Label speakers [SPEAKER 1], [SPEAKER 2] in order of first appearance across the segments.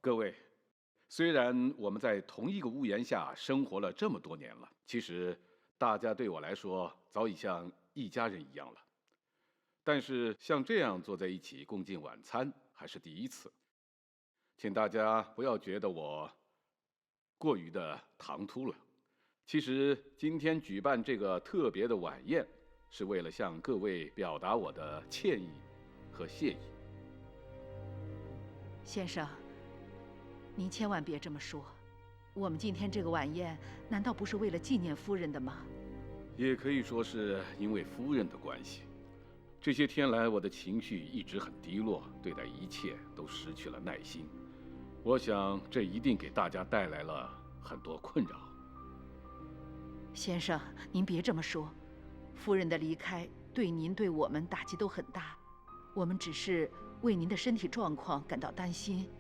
[SPEAKER 1] 各位，虽然我们在同一个屋檐下生活了这么多年了，其实大家对我来说早已像一家人一样了。但是像这样坐在一起共进晚餐还是第一次，请大家不要觉得我过于的唐突了。其实今天举办这个特别的晚宴，是为了向各位表达我的歉意和谢意。
[SPEAKER 2] 先生，您千万别这么说。我们今天这个晚宴，难道不是为了纪念夫人的吗？
[SPEAKER 1] 也可以说是因为夫人的关系。这些天来，我的情绪一直很低落，对待一切都失去了耐心。我想，这一定给大家带来了很多困扰。
[SPEAKER 2] 先生，您别这么说。夫人的离开对您对我们打击都很大，我们只是为您的身体状况感到担心，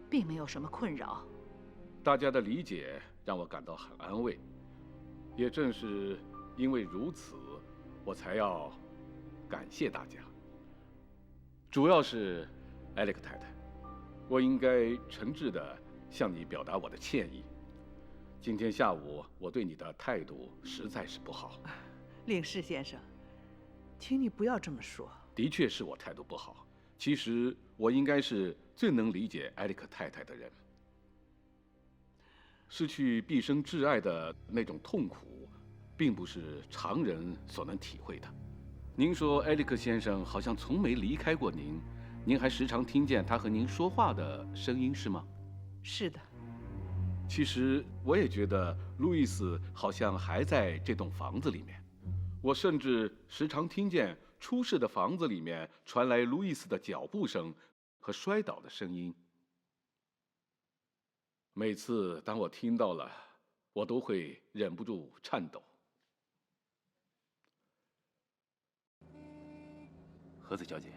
[SPEAKER 2] 并没有什么困扰。
[SPEAKER 1] 大家的理解让我感到很安慰，也正是因为如此，我才要感谢大家。主要是艾利克太太，我应该诚挚地向你表达我的歉意。今天下午我对你的态度实在是不好。
[SPEAKER 3] 领事先生，请你不要这么说。
[SPEAKER 1] 的确是我态度不好。其实我应该是最能理解艾利克太太的人。失去毕生挚爱的那种痛苦，并不是常人所能体会的。您说艾利克先生好像从没离开过您，您还时常听见他和您说话的声音，是吗？
[SPEAKER 3] 是的。
[SPEAKER 1] 其实我也觉得路易斯好像还在这栋房子里面。我甚至时常听见出事的房子里面传来路易斯的脚步声和摔倒的声音。每次当我听到了，我都会忍不住颤抖。
[SPEAKER 4] 何子小姐，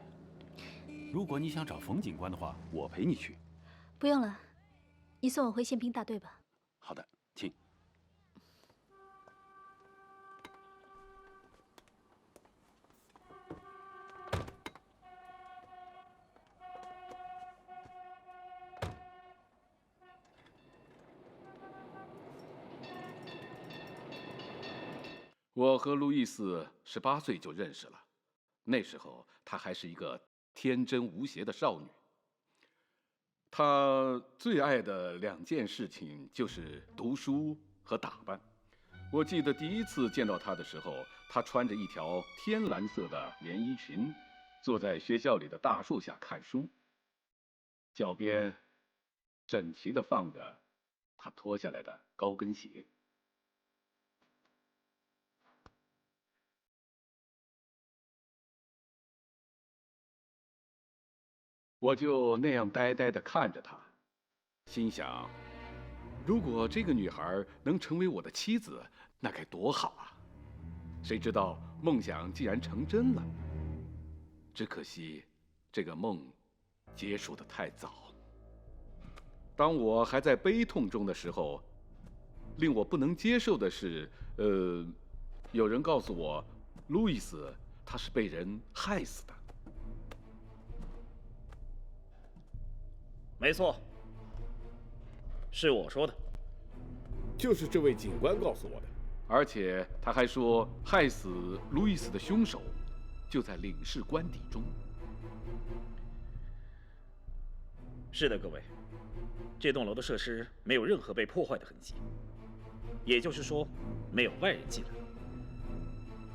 [SPEAKER 4] 如果你想找冯警官的话，我陪你去。
[SPEAKER 5] 不用了，你送我回宪兵大队吧。
[SPEAKER 4] 好的，请。
[SPEAKER 1] 我和路易斯18岁就认识了，那时候她还是一个天真无邪的少女。她最爱的2件事情就是读书和打扮。我记得第一次见到她的时候，她穿着一条天蓝色的连衣裙，坐在学校里的大树下看书，脚边整齐地放着她脱下来的高跟鞋。我就那样呆呆地看着她，心想，如果这个女孩能成为我的妻子，那该多好啊！谁知道梦想竟然成真了。只可惜，这个梦结束得太早。当我还在悲痛中的时候，令我不能接受的是，有人告诉我，路易斯他是被人害死的。
[SPEAKER 6] 没错，是我说的。
[SPEAKER 7] 就是这位警官告诉我的。
[SPEAKER 1] 而且他还说，害死路易斯的凶手就在领事官邸中。
[SPEAKER 6] 是的，各位，这栋楼的设施没有任何被破坏的痕迹，也就是说，没有外人进来。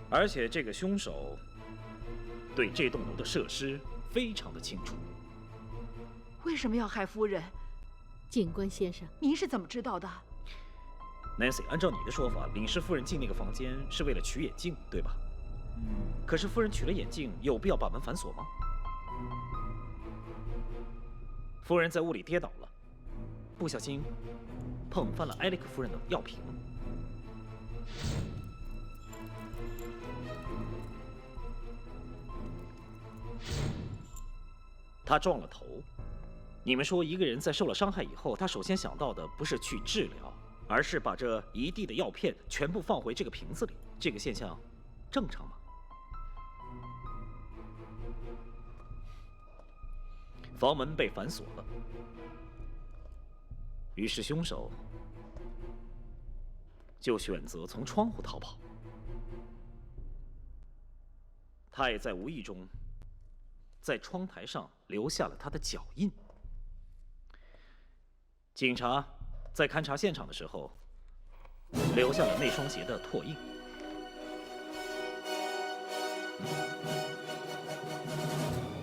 [SPEAKER 6] 而且这个凶手对这栋楼的设施非常的清楚。
[SPEAKER 2] 为什么要害夫人？
[SPEAKER 5] 警官先生，
[SPEAKER 2] 您是怎么知道的？
[SPEAKER 6] Nancy， 按照你的说法，领事夫人进那个房间是为了取眼镜，对吧？可是夫人取了眼镜，有必要把门反锁吗？夫人在屋里跌倒了，不小心碰翻了埃利克夫人的药瓶。她撞了头。你们说，一个人在受了伤害以后，他首先想到的不是去治疗，而是把这一地的药片全部放回这个瓶子里。这个现象正常吗？房门被反锁了，于是凶手就选择从窗户逃跑。他也在无意中在窗台上留下了他的脚印。警察在勘察现场的时候，留下了那双鞋的拓印。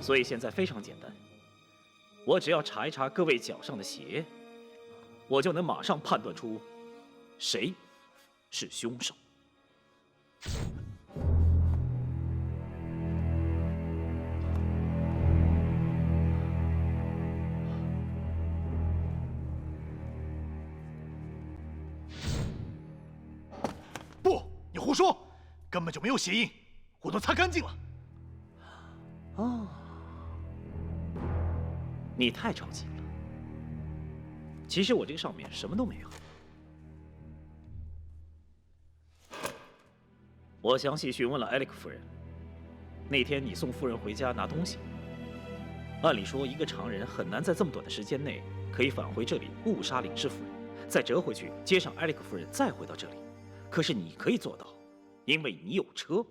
[SPEAKER 6] 所以现在非常简单，我只要查一查各位脚上的鞋，我就能马上判断出谁是凶手。
[SPEAKER 8] 不，你胡说，根本就没有鞋印，我都擦干净了。
[SPEAKER 6] 哦，你太着急了。其实我这个上面什么都没有。我详细询问了艾利克夫人，那天你送夫人回家拿东西。按理说，一个常人很难在这么短的时间内可以返回这里误杀领事夫人，再折回去接上艾利克夫人，再回到这里。可是你可以做到，因为你有车，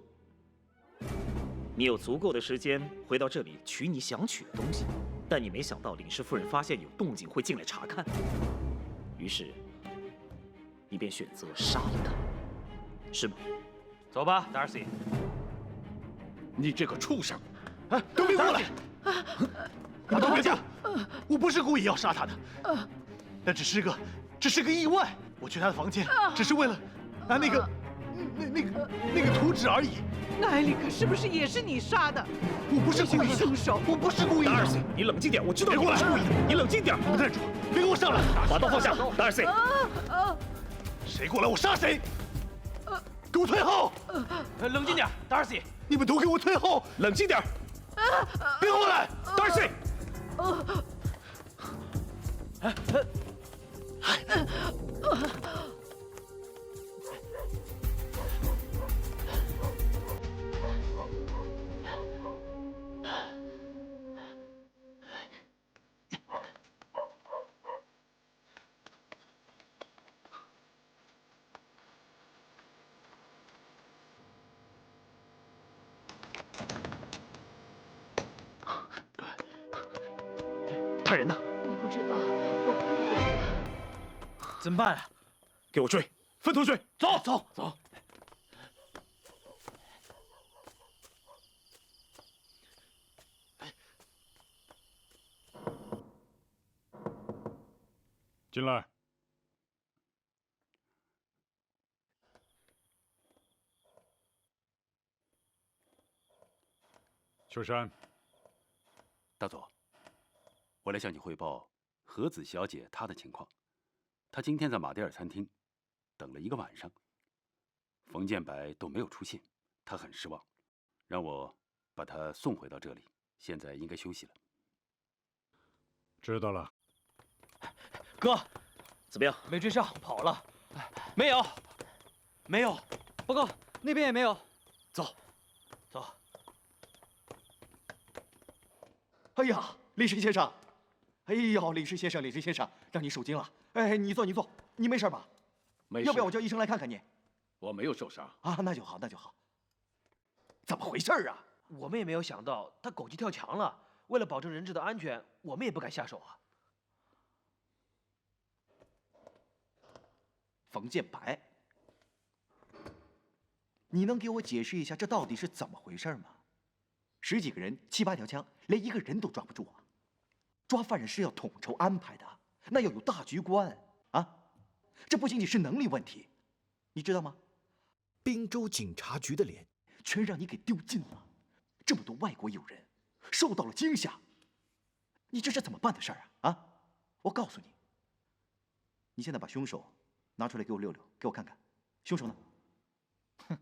[SPEAKER 6] 你有足够的时间回到这里取你想取的东西。但你没想到领事夫人发现有动静会进来查看，于是你便选择杀了他，是吗？走吧 ，Darcy。
[SPEAKER 1] 你这个畜生！
[SPEAKER 8] 哎，都别过来！你们都别动！我不是故意要杀他的，那只是个意外。我去他的房间，只是为了拿那个图纸而已。
[SPEAKER 3] 那艾利克是不是也是你杀的？
[SPEAKER 8] 我不是故意的，
[SPEAKER 3] 凶手！
[SPEAKER 8] 我不是故意的。
[SPEAKER 6] Darcy，你冷静点，我知道你不是故意的，你冷静点。
[SPEAKER 8] 你们站住！别给我上来！
[SPEAKER 6] 把刀放下 ，Darcy。
[SPEAKER 8] 谁过来我杀谁！给我退后！
[SPEAKER 6] 冷静点 ，Darcy。
[SPEAKER 8] 你们都给我退后！
[SPEAKER 6] 冷静点。
[SPEAKER 8] 别过来
[SPEAKER 6] ，Darcy。
[SPEAKER 8] 他人呢？
[SPEAKER 5] 我不知道，我
[SPEAKER 6] 怎么办啊？给我追，分头追，走走走。
[SPEAKER 9] 进来。秋山，
[SPEAKER 4] 大佐，我来向你汇报和子小姐她的情况。她今天在马迭尔餐厅等了1个晚上，冯建白都没有出现，她很失望，让我把她送回到这里，现在应该休息了。
[SPEAKER 9] 知道了。
[SPEAKER 6] 哥，怎么样？
[SPEAKER 10] 没追上，跑了。没有，没有。报告，那边也没有。
[SPEAKER 6] 走，
[SPEAKER 10] 走。
[SPEAKER 8] 哎呀，李石先生！哎呦，李石先生，李石先生，让你受惊了。哎，你坐，你没事吧？
[SPEAKER 1] 没事。
[SPEAKER 8] 要不要我叫医生来看看你？
[SPEAKER 1] 我没有受伤
[SPEAKER 8] 啊，那就好，那就好。怎么回事啊？
[SPEAKER 10] 我们也没有想到他狗急跳墙了。为了保证人质的安全，我们也不敢下手啊。
[SPEAKER 8] 冯建白，你能给我解释一下这到底是怎么回事吗？10几个人，7、8条枪，连1个人都抓不住啊！抓犯人是要统筹安排的，那要有大局观啊！这不仅仅是能力问题，你知道吗？滨州警察局的脸全让你给丢尽了，这么多外国友人受到了惊吓，你这是怎么办的事儿啊？啊！我告诉你，你现在把凶手拿出来给我溜溜，给我看看，凶手呢？哼，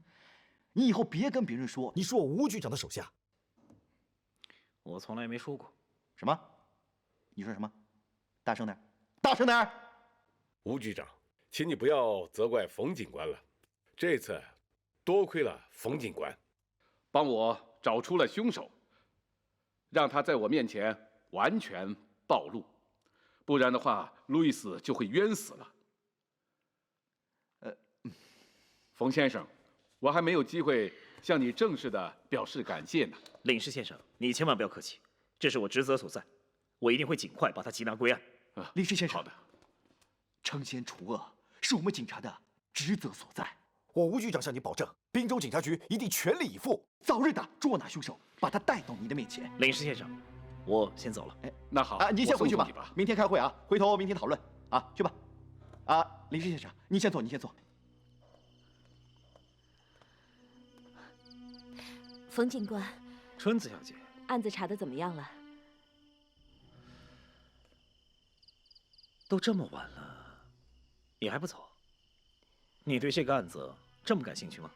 [SPEAKER 8] 你以后别跟别人说你是我吴局长的手下。
[SPEAKER 6] 我从来没说过。
[SPEAKER 8] 什么？你说什么？大声点，大声点！
[SPEAKER 7] 吴局长，请你不要责怪冯警官了，这次多亏了冯警官，
[SPEAKER 1] 帮我找出了凶手，让他在我面前完全暴露，不然的话，路易斯就会冤死了。冯先生，我还没有机会向你正式的表示感谢呢。
[SPEAKER 6] 领事先生，你千万不要客气，这是我职责所在，我一定会尽快把他缉拿归案。
[SPEAKER 8] 领事先生，
[SPEAKER 1] 好的。
[SPEAKER 8] 惩奸除恶是我们警察的职责所在。
[SPEAKER 11] 我吴局长向你保证，滨州警察局一定全力以赴，
[SPEAKER 8] 早日的捉拿凶手，把他带到你的面前。
[SPEAKER 6] 领事先生，我先走了。
[SPEAKER 1] 那好
[SPEAKER 8] 啊，您先回去吧，
[SPEAKER 1] 我送你吧。
[SPEAKER 8] 明天开会啊，回头明天讨论啊，去吧。啊，领事先生，您先坐，您先坐。
[SPEAKER 12] 冯警官，
[SPEAKER 6] 春子小姐，
[SPEAKER 12] 案子查得怎么样了？
[SPEAKER 6] 都这么晚了，你还不走？你对这个案子这么感兴趣吗？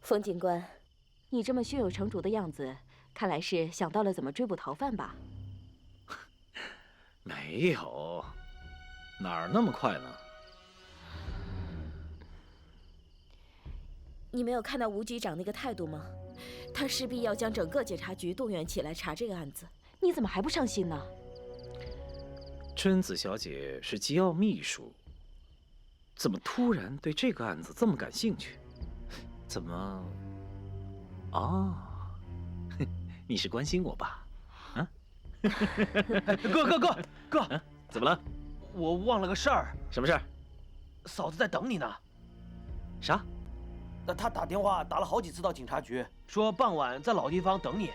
[SPEAKER 12] 冯警官，你这么胸有成竹的样子，看来是想到了怎么追捕逃犯吧？
[SPEAKER 6] 没有，哪儿那么快呢？
[SPEAKER 12] 你没有看到吴局长那个态度吗？他势必要将整个警察局动员起来查这个案子，你怎么还不上心呢？
[SPEAKER 6] 春子小姐是机要秘书，怎么突然对这个案子这么感兴趣？怎么？哦，你是关心我吧？啊？
[SPEAKER 10] 哥，
[SPEAKER 6] 怎么了？
[SPEAKER 10] 我忘了个事儿。
[SPEAKER 6] 什么事儿？
[SPEAKER 10] 嫂子在等你呢。
[SPEAKER 6] 啥？
[SPEAKER 10] 他打电话打了好几次到警察局，说傍晚在老地方等你。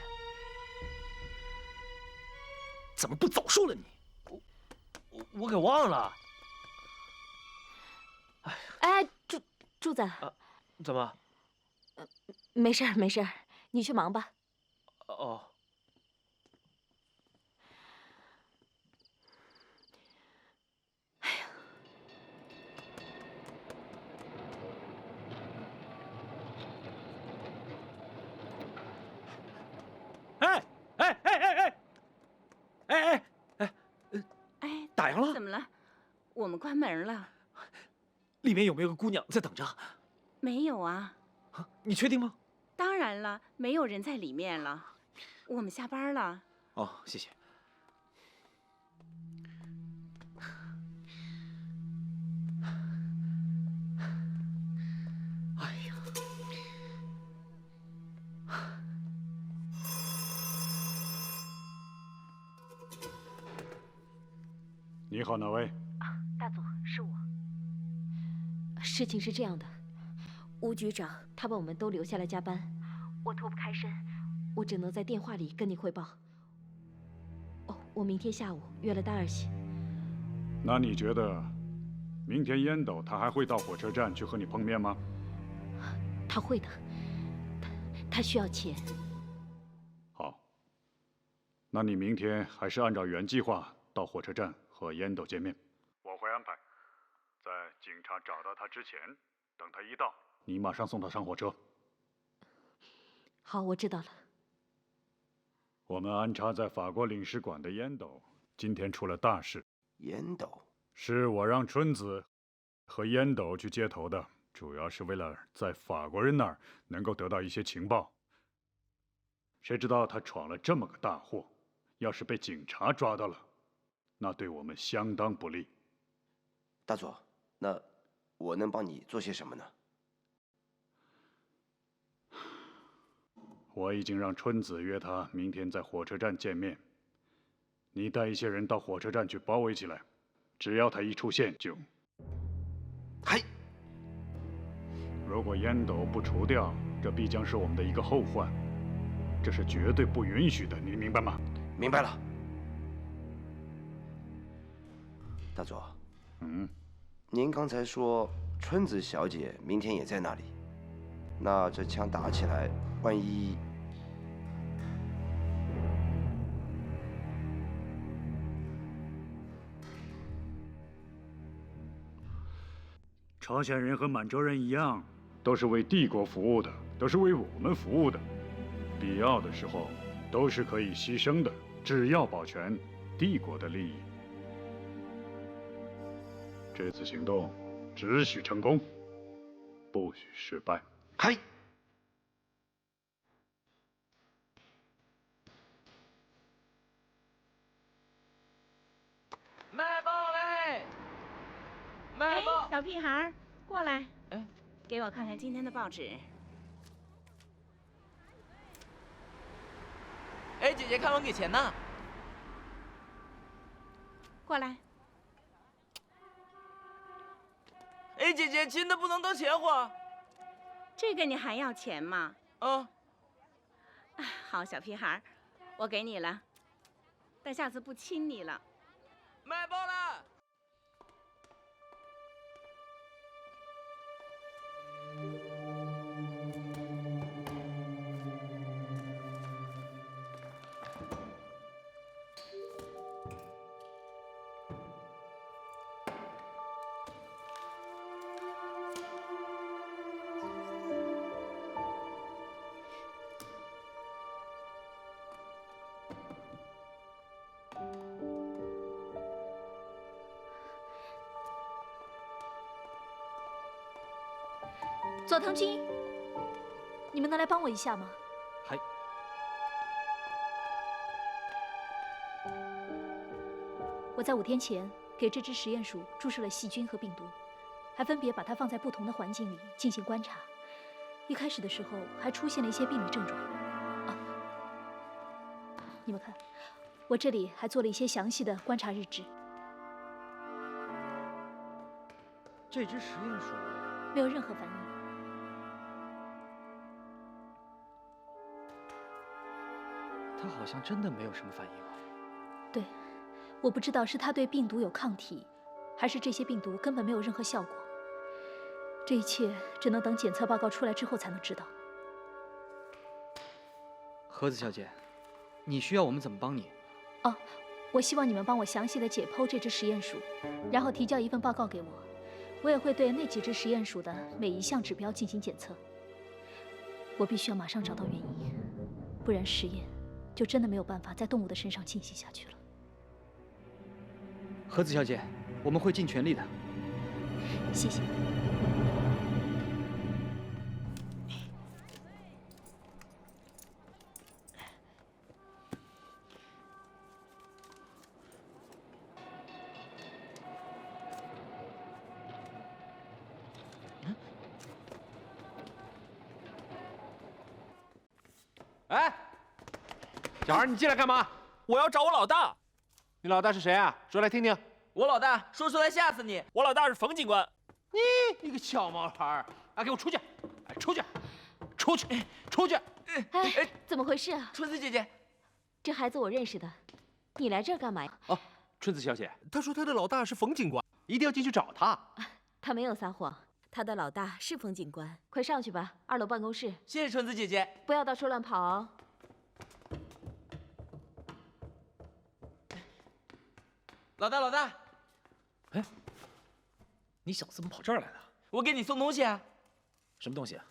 [SPEAKER 6] 怎么不早说了你？
[SPEAKER 10] 我给忘了。
[SPEAKER 12] 哎，柱子，
[SPEAKER 10] 怎么？
[SPEAKER 12] 没事儿没事儿，你去忙吧。
[SPEAKER 10] 哦。
[SPEAKER 6] 打烊了？
[SPEAKER 13] 怎么了？我们关门了。
[SPEAKER 6] 里面有没有个姑娘在等着？
[SPEAKER 13] 没有啊。
[SPEAKER 6] 你确定吗？
[SPEAKER 13] 当然了，没有人在里面了。我们下班了。
[SPEAKER 6] 哦，谢谢。哎呀！
[SPEAKER 9] 你好，哪位？
[SPEAKER 12] 大佐，是我。事情是这样的，吴局长他把我们都留下来加班，我脱不开身，我只能在电话里跟你汇报。哦，我明天下午约了大儿媳。
[SPEAKER 9] 那你觉得，明天烟斗他还会到火车站去和你碰面吗？
[SPEAKER 12] 他会的，他需要钱。
[SPEAKER 9] 好，那你明天还是按照原计划到火车站和烟斗见面。我会安排，在警察找到他之前，等他一到，你马上送他上火车。
[SPEAKER 12] 好，我知道了。
[SPEAKER 9] 我们安插在法国领事馆的烟斗今天出了大事。
[SPEAKER 11] 烟斗
[SPEAKER 9] 是我让春子和烟斗去接头的，主要是为了在法国人那儿能够得到一些情报。谁知道他闯了这么个大祸，要是被警察抓到了，那对我们相当不利。
[SPEAKER 11] 大佐，那我能帮你做些什么呢？
[SPEAKER 9] 我已经让春子约他明天在火车站见面。你带一些人到火车站去包围起来，只要他一出现就……
[SPEAKER 11] 嗨！
[SPEAKER 9] 如果烟斗不除掉，这必将是我们的一个后患，这是绝对不允许的，你明白吗？
[SPEAKER 11] 明白了。大佐，您刚才说春子小姐明天也在那里，那这枪打起来，万一……
[SPEAKER 9] 朝鲜人和满洲人一样，都是为帝国服务的，都是为我们服务的。必要的时候，都是可以牺牲的，只要保全帝国的利益。这次行动只许成功，不许失败。
[SPEAKER 11] 嗨！
[SPEAKER 13] 哎，小屁孩儿，过来，给我看看今天的报纸。
[SPEAKER 10] 哎，姐姐，看完给钱呢。
[SPEAKER 13] 过来。
[SPEAKER 10] 哎，姐姐，轻的不能当钱花。
[SPEAKER 13] 这个你还要钱吗？
[SPEAKER 10] 啊。
[SPEAKER 13] 好，小屁孩儿，我给你了，但下次不亲你了。
[SPEAKER 10] 买包了。
[SPEAKER 5] 佐藤君，你们能来帮我一下吗？
[SPEAKER 10] 还
[SPEAKER 5] 我在5天前给这只实验鼠注射了细菌和病毒，还分别把它放在不同的环境里进行观察。一开始的时候还出现了一些病理症状。啊，你们看，我这里还做了一些详细的观察日志。
[SPEAKER 10] 这只实验鼠
[SPEAKER 5] 没有任何反应。
[SPEAKER 10] 它好像真的没有什么反应啊。
[SPEAKER 5] 对，我不知道是它对病毒有抗体，还是这些病毒根本没有任何效果。这一切只能等检测报告出来之后才能知道。
[SPEAKER 10] 盒子小姐，你需要我们怎么帮你？
[SPEAKER 5] 哦，我希望你们帮我详细的解剖这只实验鼠，然后提交一份报告给我。我也会对那几只实验鼠的每一项指标进行检测。我必须要马上找到原因，不然实验就真的没有办法在动物的身上进行下去了。
[SPEAKER 10] 盒子小姐，我们会尽全力的。
[SPEAKER 5] 谢谢。
[SPEAKER 10] 哎，小孩，你进来干嘛？
[SPEAKER 14] 我要找我老大。
[SPEAKER 10] 你老大是谁啊？说来听听。
[SPEAKER 14] 我老大说出来吓死你。我老大是冯警官。
[SPEAKER 10] 你个小毛孩，啊，给我出去！哎，出去！出去！出去！
[SPEAKER 12] 哎，怎么回事啊？
[SPEAKER 14] 春子姐姐，
[SPEAKER 12] 这孩子我认识的，你来这儿干嘛呀？
[SPEAKER 10] 哦，春子小姐，
[SPEAKER 14] 他说他的老大是冯警官，
[SPEAKER 10] 一定要进去找他。
[SPEAKER 12] 他没有撒谎，他的老大是冯警官。快上去吧，2楼办公室。
[SPEAKER 14] 谢谢春子姐姐。
[SPEAKER 12] 不要到处乱跑哦。
[SPEAKER 14] 老大，老大，
[SPEAKER 6] 哎，你小子怎么跑这儿来了？
[SPEAKER 14] 我给你送东西啊。
[SPEAKER 6] 什么东西啊？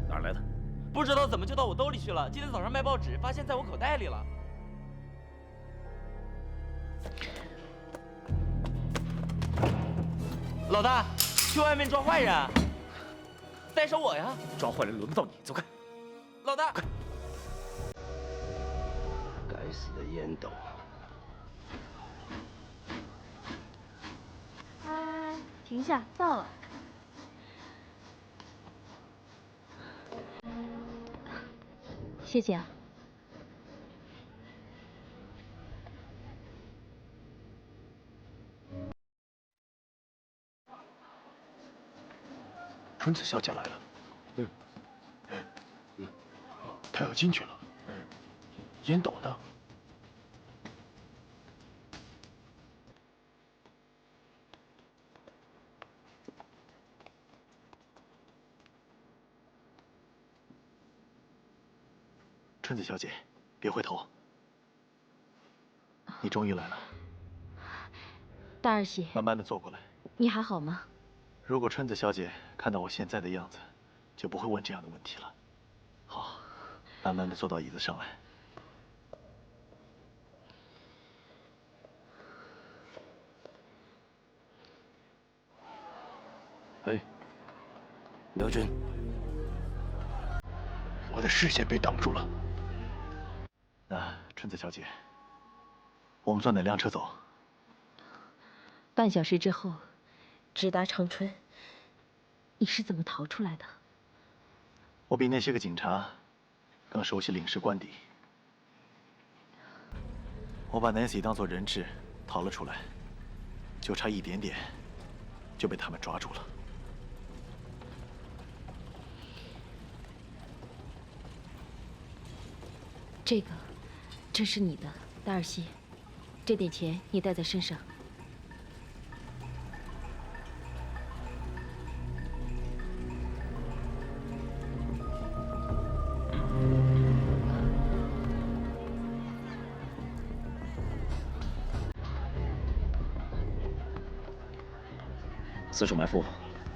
[SPEAKER 6] 哪儿来的？
[SPEAKER 14] 不知道怎么就到我兜里去了。今天早上卖报纸，发现在我口袋里了。老大，去外面抓坏人，带上我呀！
[SPEAKER 6] 抓坏人轮不到你，走开！
[SPEAKER 14] 老大，
[SPEAKER 6] 快！
[SPEAKER 11] 该死的烟斗！
[SPEAKER 5] 哎，停下，到了。谢谢啊。
[SPEAKER 15] 春子小姐来了。她要进去了。烟斗呢？春子小姐，别回头。你终于来了。
[SPEAKER 12] 大儿媳，
[SPEAKER 15] 慢慢的坐过来。
[SPEAKER 12] 你还好吗？
[SPEAKER 15] 如果春子小姐看到我现在的样子，就不会问这样的问题了。好，慢慢的坐到椅子上来。
[SPEAKER 11] 哎，刘真，
[SPEAKER 15] 我的视线被挡住了。那春子小姐，我们坐哪辆车走？
[SPEAKER 12] 半小时之后，直达长春。你是怎么逃出来的？
[SPEAKER 15] 我比那些个警察更熟悉领事官邸。我把 Nancy 当作人质逃了出来，就差一点点就被他们抓住了。
[SPEAKER 12] 这是你的，达尔西。这点钱你带在身上。
[SPEAKER 6] 四处埋伏，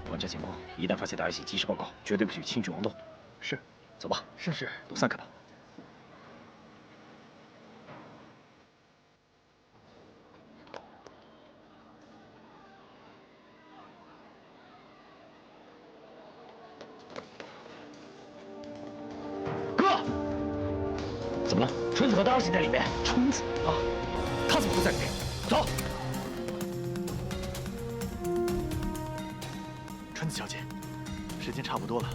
[SPEAKER 6] 观察情况，一旦发现达尔西，及时报告，绝对不许轻举妄动。
[SPEAKER 15] 是，
[SPEAKER 6] 走吧。
[SPEAKER 15] 是，
[SPEAKER 6] 都散开吧。
[SPEAKER 10] 哥，怎么了？春子和达尔西在里面。
[SPEAKER 15] 春子
[SPEAKER 10] 啊，他怎么会在里面？走。
[SPEAKER 15] 春子小姐，时间差不多了。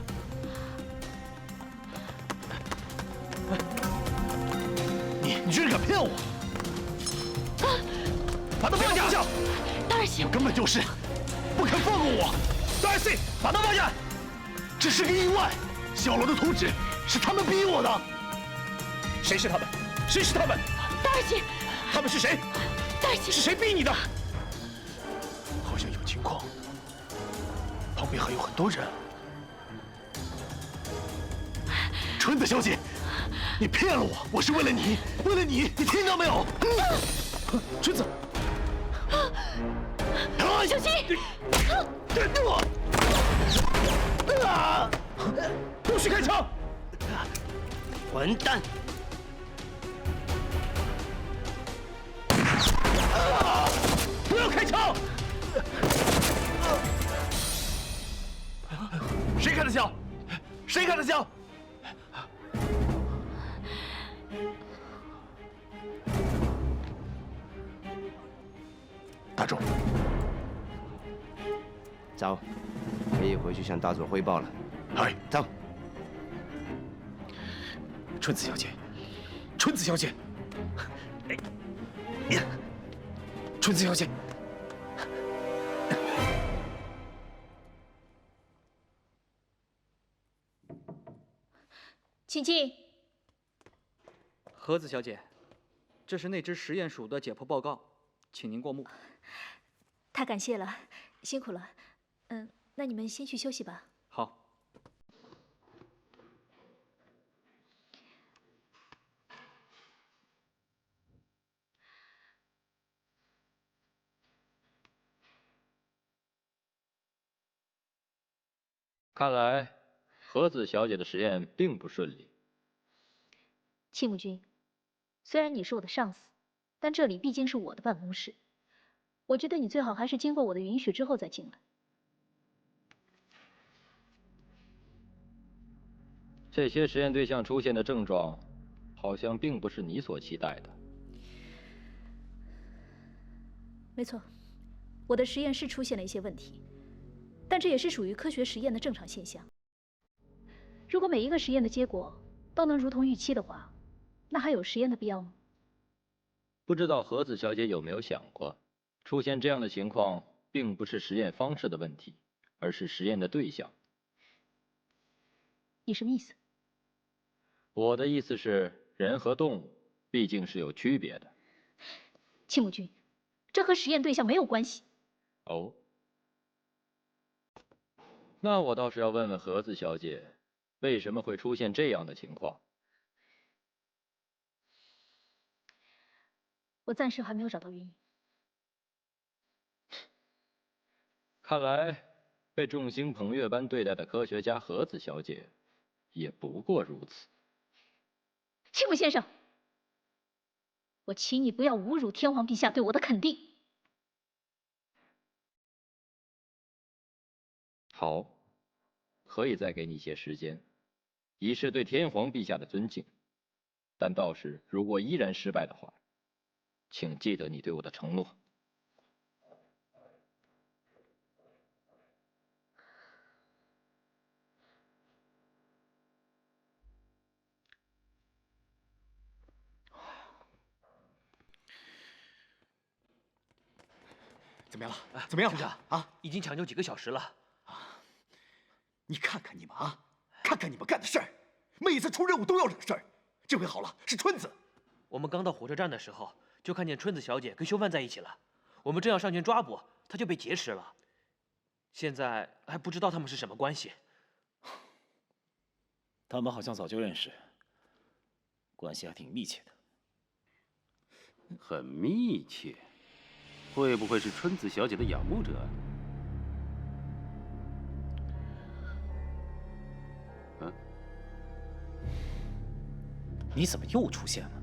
[SPEAKER 15] 你居然敢骗我！
[SPEAKER 10] 把他放下！
[SPEAKER 12] 达尔西，
[SPEAKER 15] 你根本就是不肯放过我！
[SPEAKER 10] 达尔西，把他放下！
[SPEAKER 15] 这是个意外，小罗的图纸是他们逼我的。
[SPEAKER 6] 谁是他们？谁是他们？
[SPEAKER 12] 达尔西，
[SPEAKER 6] 他们是谁？
[SPEAKER 12] 达尔西，
[SPEAKER 6] 是谁逼你的？
[SPEAKER 15] 好像有情况，旁边还有很多人。春子小姐，你骗了我，我是为了你，为了你，你听到没有？
[SPEAKER 6] 春子，
[SPEAKER 12] 小心！
[SPEAKER 6] 不许开枪！
[SPEAKER 10] 混蛋！
[SPEAKER 6] 不要开枪！
[SPEAKER 10] 谁开的枪？谁开的枪？
[SPEAKER 15] 大众，
[SPEAKER 11] 走，可以回去向大佐汇报了。
[SPEAKER 15] 嗨，
[SPEAKER 11] 走。
[SPEAKER 6] 春子小姐，春子小姐，春子小姐，
[SPEAKER 5] 请进。
[SPEAKER 16] 盒子小姐，这是那支实验署的解剖报告，请您过目。
[SPEAKER 5] 太感谢了，辛苦了。那你们先去休息吧。
[SPEAKER 16] 好。
[SPEAKER 17] 看来和子小姐的实验并不顺利。
[SPEAKER 5] 戚木君，虽然你是我的上司，但这里毕竟是我的办公室，我觉得你最好还是经过我的允许之后再进来。
[SPEAKER 17] 这些实验对象出现的症状，好像并不是你所期待的。
[SPEAKER 5] 没错，我的实验室出现了一些问题，但这也是属于科学实验的正常现象。如果每一个实验的结果都能如同预期的话，那还有实验的必要吗？
[SPEAKER 17] 不知道和子小姐有没有想过，出现这样的情况，并不是实验方式的问题，而是实验的对象。
[SPEAKER 5] 你什么意思？
[SPEAKER 17] 我的意思是，人和动物毕竟是有区别的。
[SPEAKER 5] 戚木君，这和实验对象没有关系。
[SPEAKER 17] 哦，那我倒是要问问和子小姐，为什么会出现这样的情况？
[SPEAKER 5] 我暂时还没有找到原因。
[SPEAKER 17] 看来被众星捧月般对待的科学家和子小姐，也不过如此。
[SPEAKER 5] 戚木先生，我请你不要侮辱天皇陛下对我的肯定。
[SPEAKER 17] 好，可以再给你一些时间，以示对天皇陛下的尊敬。但到时如果依然失败的话，请记得你对我的承诺。
[SPEAKER 8] 怎么样了？怎么样了？
[SPEAKER 14] 省长
[SPEAKER 8] 啊，
[SPEAKER 14] 已经抢救几个小时了。
[SPEAKER 8] 你看看你们啊，看看你们干的事儿，每次出任务都要惹事儿。这回好了，是春子。
[SPEAKER 14] 我们刚到火车站的时候，就看见春子小姐跟凶犯在一起了。我们正要上前抓捕，她就被劫持了。现在还不知道他们是什么关系。
[SPEAKER 6] 他们好像早就认识，关系还挺密切的。
[SPEAKER 4] 很密切，会不会是春子小姐的仰慕者？嗯，
[SPEAKER 6] 你怎么又出现了？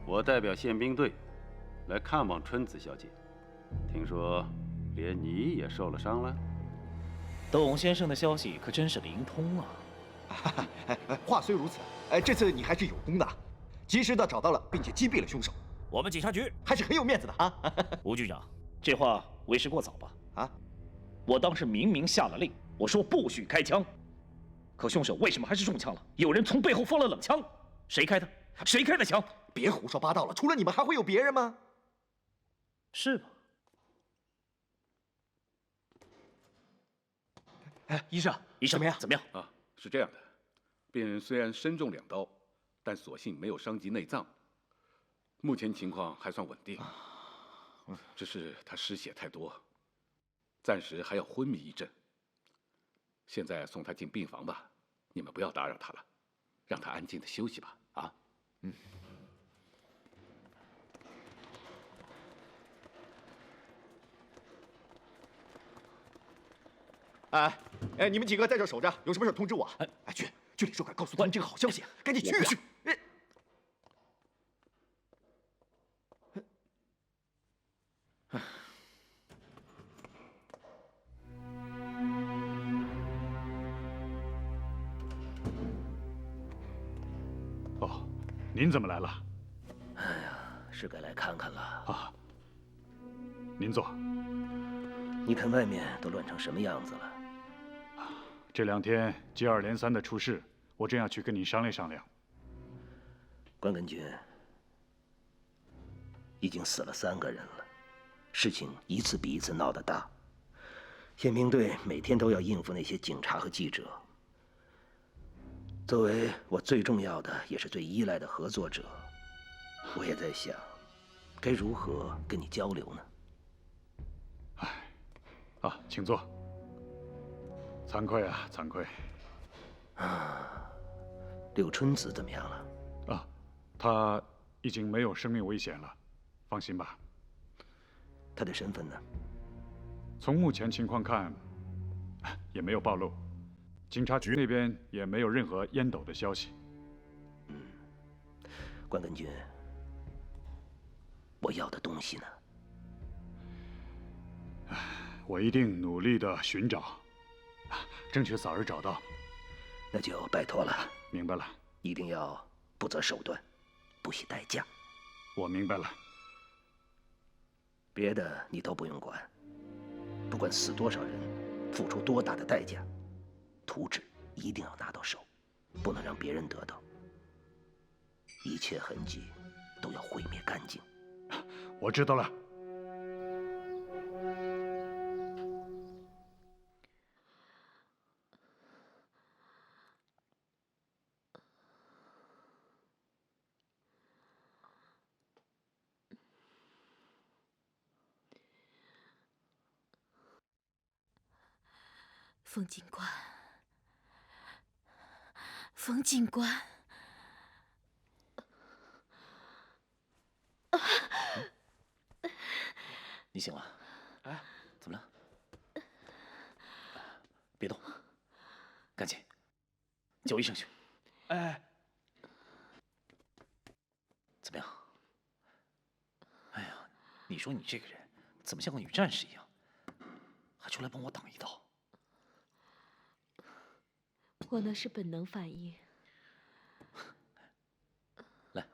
[SPEAKER 4] 我代表宪兵队来看望春子小姐，听说连你也受了伤了。
[SPEAKER 6] 窦翁先生的消息可真是灵通啊！
[SPEAKER 8] 话虽如此，这次你还是有功的，及时的找到了并且击毙了凶手。
[SPEAKER 6] 我们警察局
[SPEAKER 8] 还是很有面子的啊！
[SPEAKER 6] 吴局长，这话为时过早吧？
[SPEAKER 8] 啊，
[SPEAKER 6] 我当时明明下了令，我说不许开枪，可凶手为什么还是中枪了？有人从背后放了冷枪，谁开的？谁开的枪？
[SPEAKER 8] 别胡说八道了，除了你们还会有别人吗？
[SPEAKER 6] 是吗？
[SPEAKER 8] 哎，
[SPEAKER 6] 医生，
[SPEAKER 8] 怎么样？
[SPEAKER 6] 怎么样？
[SPEAKER 1] 啊，是这样的，病人虽然身中2刀，但所幸没有伤及内脏，目前情况还算稳定。只是他失血太多，暂时还要昏迷一阵。现在送他进病房吧，你们不要打扰他了，让他安静的休息吧。啊，
[SPEAKER 8] 嗯。哎，你们几个在这守着，有什么事通知我。哎，去领事馆告诉他们这个好消息，赶紧去啊！
[SPEAKER 9] 哦，您怎么来了？
[SPEAKER 18] 哎呀，是该来看看了。
[SPEAKER 9] 啊，您坐。
[SPEAKER 18] 你看外面都乱成什么样子了？
[SPEAKER 9] 这2天接二连三的出事，我正要去跟您商量商量。
[SPEAKER 18] 关根君，已经死了3个人了，事情一次比一次闹得大。宪兵队每天都要应付那些警察和记者。作为我最重要的也是最依赖的合作者，我也在想，该如何跟你交流呢？
[SPEAKER 9] 啊，请坐。惭愧啊，惭愧。
[SPEAKER 18] 柳春子怎么样了？
[SPEAKER 9] 啊，她已经没有生命危险了，放心吧。
[SPEAKER 18] 她的身份呢？
[SPEAKER 9] 从目前情况看，也没有暴露，警察局那边也没有任何烟斗的消息。
[SPEAKER 18] 关根君，我要的东西呢？
[SPEAKER 9] 我一定努力的寻找，争取早日找到。
[SPEAKER 18] 那就拜托了。
[SPEAKER 9] 明白了。
[SPEAKER 18] 一定要不择手段，不惜代价。
[SPEAKER 9] 我明白了。
[SPEAKER 18] 别的你都不用管，不管死多少人，付出多大的代价，图纸一定要拿到手，不能让别人得到。一切痕迹都要毁灭干净。
[SPEAKER 9] 我知道了。
[SPEAKER 12] 冯警官，冯警官，
[SPEAKER 6] 你醒了？哎，怎么了？别动，赶紧叫医生去。
[SPEAKER 14] 哎，
[SPEAKER 6] 怎么样？哎呀，你说你这个人怎么像个女战士一样，还出来帮我挡一刀？
[SPEAKER 12] 我那是本能反应。
[SPEAKER 6] 来，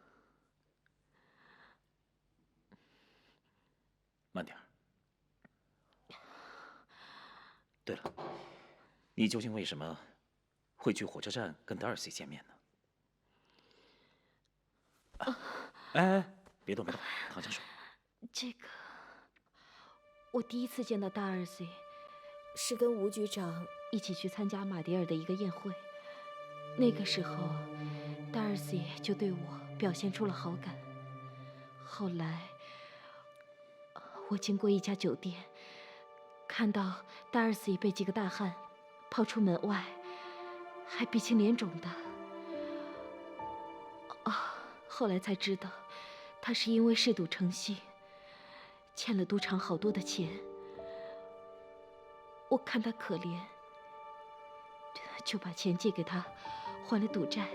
[SPEAKER 6] 慢点儿。对了，你究竟为什么会去火车站跟达尔西见面呢？哎，别动，别动，躺下说。
[SPEAKER 12] 这个，我第一次见到达尔西，是跟吴局长一起去参加马迭尔的一个宴会。那个时候，达尔西就对我表现出了好感。后来，我经过一家酒店，看到达尔西被几个大汉抛出门外，还鼻青脸肿的。后来才知道，他是因为嗜赌成性，欠了赌场好多的钱。我看他可怜，就把钱借给他，还了赌债。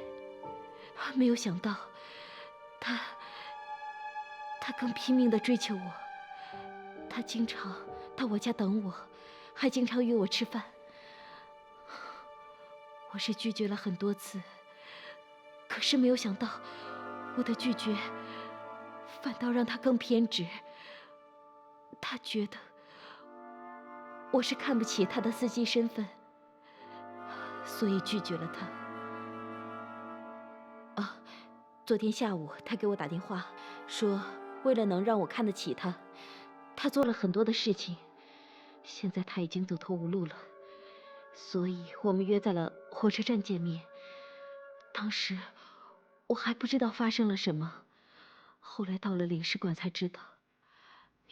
[SPEAKER 12] 没有想到，他更拼命地追求我。他经常到我家等我，还经常约我吃饭。我是拒绝了很多次，可是没有想到，我的拒绝反倒让他更偏执。他觉得我是看不起他的司机身份，所以拒绝了他。昨天下午他给我打电话，说为了能让我看得起他，他做了很多的事情。现在他已经走投无路了，所以我们约在了火车站见面。当时我还不知道发生了什么，后来到了领事馆才知道，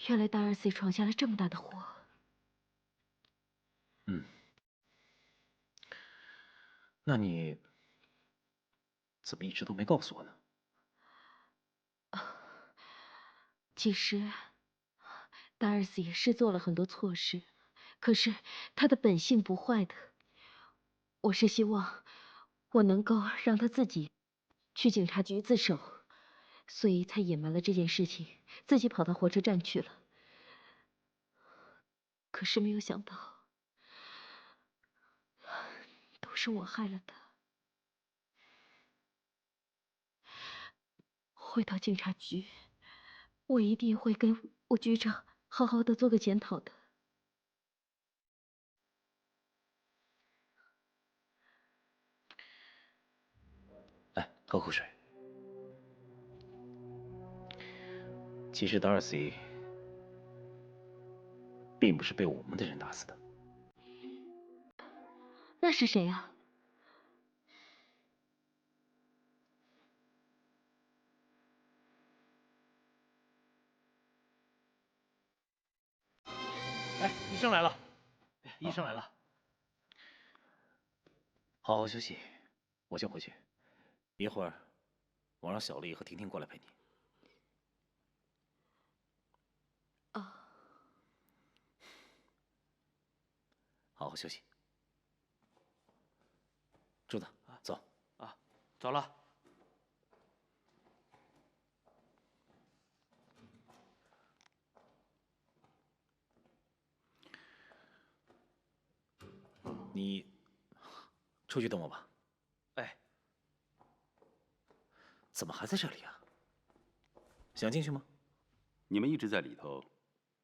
[SPEAKER 12] 原来达尔西闯下了这么大的祸。
[SPEAKER 6] 那你怎么一直都没告诉我呢？
[SPEAKER 12] 其实，达尔西是做了很多错事，可是他的本性不坏的。我是希望我能够让他自己去警察局自首，所以才隐瞒了这件事情，自己跑到火车站去了。可是没有想到，都是我害了他。回到警察局，我一定会跟吴局长好好的做个检讨的。
[SPEAKER 6] 来，喝口水。其实达尔西并不是被我们的人打死的。
[SPEAKER 12] 那是谁啊？
[SPEAKER 14] 哎，医生来了，医生来了。
[SPEAKER 6] 好好休息，我先回去。一会儿我让小丽和婷婷过来陪你。好好休息。柱子，走。
[SPEAKER 14] 走了。
[SPEAKER 6] 你出去等我吧。
[SPEAKER 14] 哎，
[SPEAKER 6] 怎么还在这里啊？想进去吗？
[SPEAKER 4] 你们一直在里头，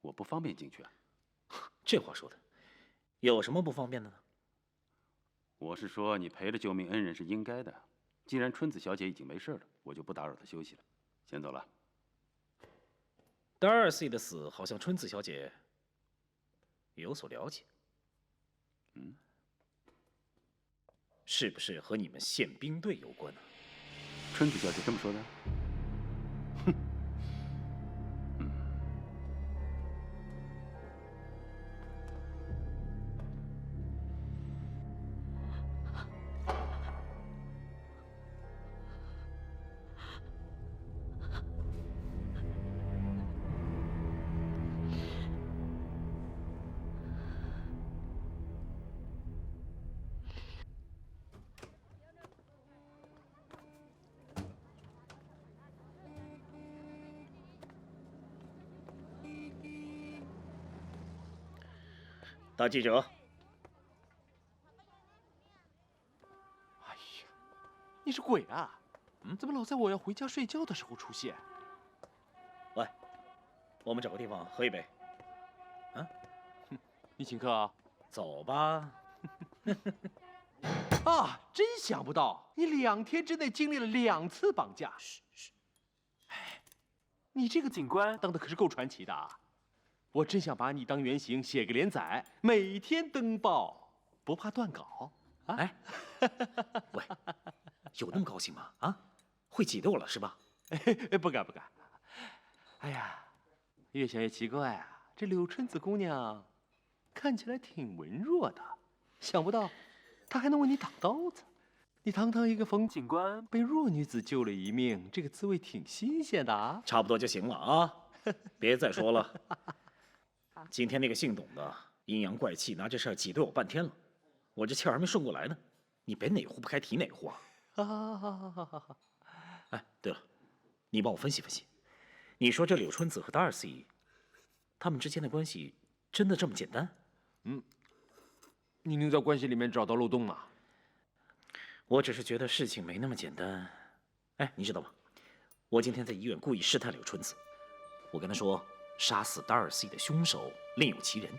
[SPEAKER 4] 我不方便进去啊。
[SPEAKER 6] 这话说的，有什么不方便的呢？
[SPEAKER 4] 我是说，你陪着救命恩人是应该的。既然春子小姐已经没事了，我就不打扰她休息了，先走了。
[SPEAKER 6] 达尔西的死好像春子小姐有所了解。是不是和你们宪兵队有关呢？
[SPEAKER 4] 春子小姐这么说的？
[SPEAKER 6] 大记者，
[SPEAKER 10] 你是鬼啊？怎么老在我要回家睡觉的时候出现？
[SPEAKER 6] 来，我们找个地方喝一杯。啊？
[SPEAKER 10] 你请客啊？
[SPEAKER 6] 走吧。
[SPEAKER 10] 啊！真想不到，你2天之内经历了2次绑架。嘘。哎，你这个警官当的可是够传奇的啊！我真想把你当原型写个连载，每天登报，不怕断稿啊！
[SPEAKER 6] 哎，喂，有那么高兴吗？啊，会挤兑我了是吧？
[SPEAKER 10] 不敢。哎呀，越想越奇怪啊！这柳春子姑娘看起来挺文弱的，想不到她还能为你挡刀子。你堂堂一个冯警官，被弱女子救了一命，这个滋味挺新鲜的啊！
[SPEAKER 6] 差不多就行了啊，别再说了。今天那个姓董的阴阳怪气，拿这事儿挤兑我半天了，我这气儿还没顺过来呢。你别哪壶不开提哪壶啊！
[SPEAKER 10] 好。
[SPEAKER 6] 哎，对了，你帮我分析分析，你说这柳春子和Darcy，他们之间的关系真的这么简单？
[SPEAKER 10] 你能在关系里面找到漏洞吗？
[SPEAKER 6] 我只是觉得事情没那么简单。哎，你知道吗？我今天在医院故意试探柳春子，我跟她说杀死Darcy的凶手另有其人，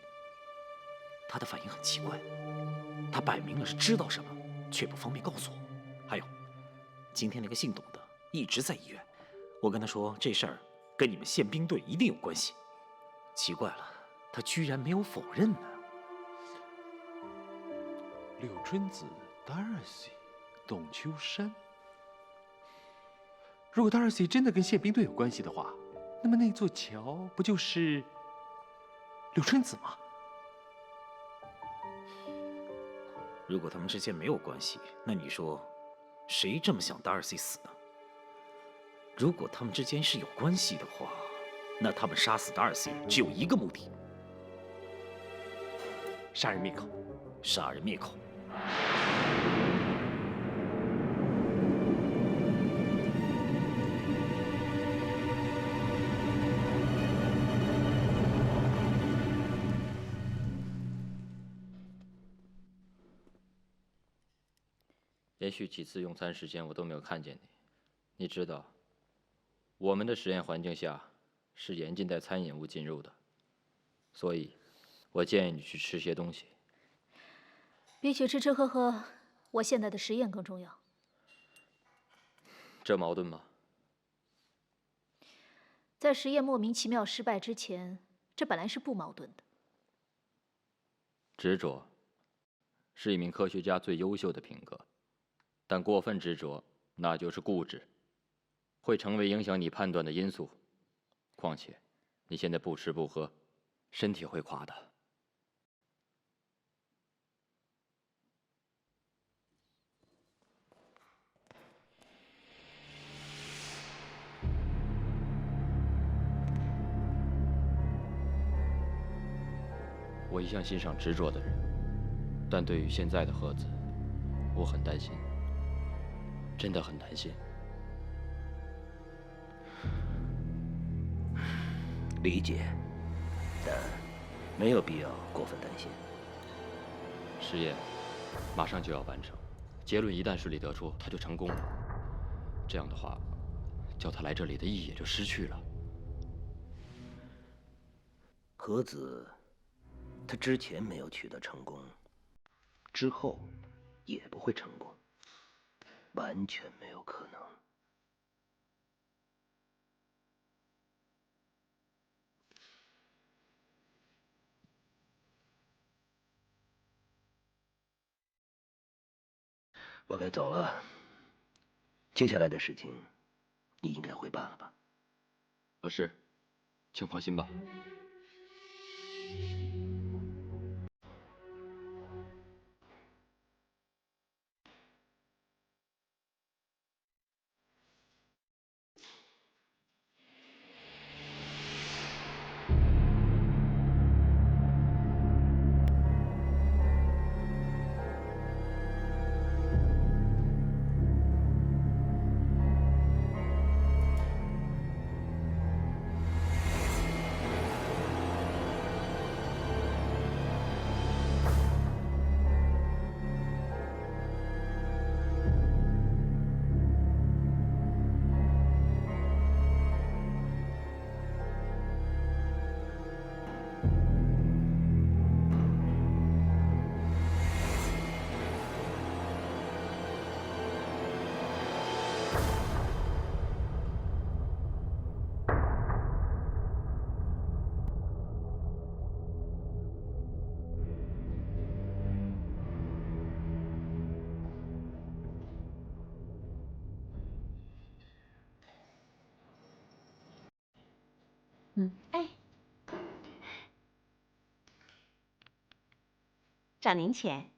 [SPEAKER 6] 她的反应很奇怪，她摆明了是知道什么，却不方便告诉我。还有，今天那个姓董的一直在医院，我跟他说这事儿跟你们宪兵队一定有关系，奇怪了，他居然没有否认呢。
[SPEAKER 10] 柳春子、Darcy、董秋山。如果 Darcy 真的跟宪兵队有关系的话，那么那座桥不就是柳春子吗？
[SPEAKER 6] 如果他们之间没有关系，那你说谁这么想Darcy死呢？如果他们之间是有关系的话，那他们杀死Darcy只有一个目的：
[SPEAKER 10] 杀人灭口。
[SPEAKER 6] 杀人灭口。
[SPEAKER 17] 连续几次用餐时间我都没有看见你。你知道，我们的实验环境下是严禁带餐饮物进入的，所以，我建议你去吃些东西。
[SPEAKER 5] 比起吃吃喝喝，我现在的实验更重要。
[SPEAKER 17] 这矛盾吗？
[SPEAKER 5] 在实验莫名其妙失败之前，这本来是不矛盾的。
[SPEAKER 17] 执着是一名科学家最优秀的品格，但过分执着那就是固执，会成为影响你判断的因素。况且，你现在不吃不喝，身体会垮的。我一向欣赏执着的人，但对于现在的盒子，我很担心，真的很担心。
[SPEAKER 18] 理解，但没有必要过分担心。
[SPEAKER 17] 实验马上就要完成，结论一旦顺利得出，他就成功了。这样的话，叫他来这里的意义也就失去了。
[SPEAKER 18] 盒子，他之前没有取得成功，之后也不会成功，完全没有可能。我该走了，接下来的事情你应该会办了吧？
[SPEAKER 17] 是，请放心吧。
[SPEAKER 13] 哎，找您钱。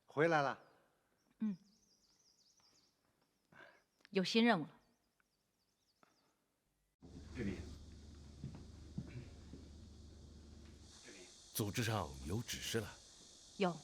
[SPEAKER 11] 回来了。
[SPEAKER 2] 有新任务了。
[SPEAKER 7] 这里，组织上有指示了。
[SPEAKER 2] 有。